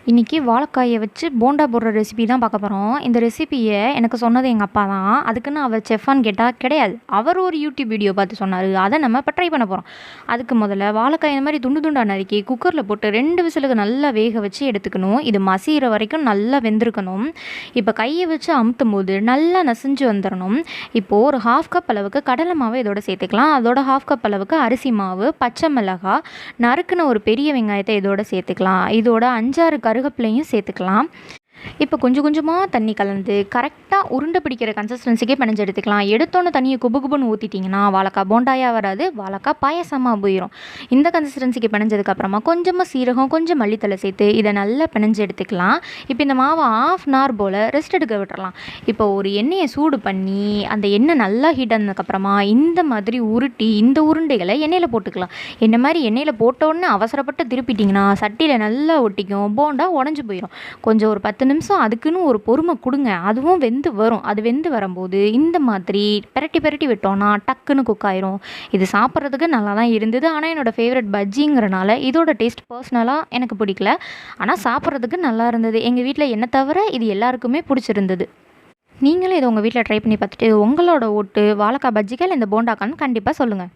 இன்றைக்கி வாழைக்காயை வச்சு போண்டா போடுற ரெசிபி தான் பார்க்க போகிறோம். இந்த ரெசிபியை எனக்கு சொன்னது எங்கள் அப்பா தான். அதுக்குன்னு அவர் செஃப்பான்னு கேட்டால் கிடையாது. அவர் ஒரு யூடியூப் வீடியோ பார்த்து சொன்னார். அதை நம்ம இப்போ ட்ரை பண்ண போகிறோம். அதுக்கு முதல்ல வாழைக்காய் இந்த மாதிரி துண்டு துண்டாக நறுக்கி குக்கரில் போட்டு 2 விசிலுக்கு நல்லா வேக வச்சு எடுத்துக்கணும். இது மசிகிற வரைக்கும் நல்லா வெந்திருக்கணும். இப்போ கையை வச்சு அமுத்தும் போது நல்லா நசிஞ்சு வந்துடணும். இப்போது ஒரு 1/2 கப் அளவுக்கு கடலை மாவு இதோட சேர்த்துக்கலாம். அதோட 1/2 கப் அளவுக்கு அரிசி மாவு, பச்சை மிளகாய், நறுக்குன ஒரு பெரிய வெங்காயத்தை இதோட சேர்த்துக்கலாம். இதோட 5-6 கருவேப்பிலையும் சேர்த்துக்கலாம். இப்போ கொஞ்சம் கொஞ்சமாக தண்ணி கலந்து கரெக்டாக உருண்டை பிடிக்கிற கன்சிஸ்டன்சிக்கே பிணைஞ்சு எடுத்துக்கலாம். எடுத்தோன்னே தண்ணியை குபு குபுன்னு ஊற்றிட்டிங்கன்னா வாழைக்காய் போண்டாயாக வராது, வாழைக்காய் பாயசமாக போயிடும். இந்த கன்சிஸ்டன்சிக்கு பிணைஞ்சதுக்கப்புறமா கொஞ்சமாக சீரகம், கொஞ்சம் மல்லித்தலை சேர்த்து இதை நல்லா பிணைஞ்சு எடுத்துக்கலாம். இப்போ இந்த மாவை 1/2 hour போல் ரெஸ்ட் எடுக்க விட்டுறலாம். இப்போ ஒரு எண்ணெயை சூடு பண்ணி அந்த எண்ணெய் நல்லா ஹீட் ஆனதுக்கப்புறமா இந்த மாதிரி உருட்டி இந்த உருண்டைகளை எண்ணெயில் போட்டுக்கலாம். என்ன மாதிரி எண்ணெயில் போட்டோன்னே அவசரப்பட்டு திருப்பிட்டிங்கன்னா சட்டியில் நல்லா ஒட்டிக்கும், போண்டா உடஞ்சி போயிடும். கொஞ்சம் ஒரு 10 நிமிஷம் அதுக்குன்னு ஒரு பொறுமை கொடுங்க. அதுவும் வெந்து வரும். அது வெந்து வரும்போது இந்த மாதிரி பெரட்டி பெரட்டி விட்டோன்னா டக்குன்னு குக் ஆயிரும். இது சாப்பிட்றதுக்கு நல்லா தான் இருந்தது. ஆனால் என்னோடய ஃபேவரட் பஜ்ஜிங்கிறனால இதோட டேஸ்ட் பர்சனலாக எனக்கு பிடிக்கல. ஆனால் சாப்பிட்றதுக்கு நல்லா இருந்தது. எங்கள் வீட்டில் என்னை தவிர இது எல்லாருக்குமே பிடிச்சிருந்தது. நீங்களும் இதை உங்கள் வீட்டில் ட்ரை பண்ணி பார்த்துட்டு உங்களோட ஓட்டு வாழைக்காய் பஜ்ஜிக்கா இல்லை இந்த போண்டாக்கான்னு கண்டிப்பாக சொல்லுங்கள்.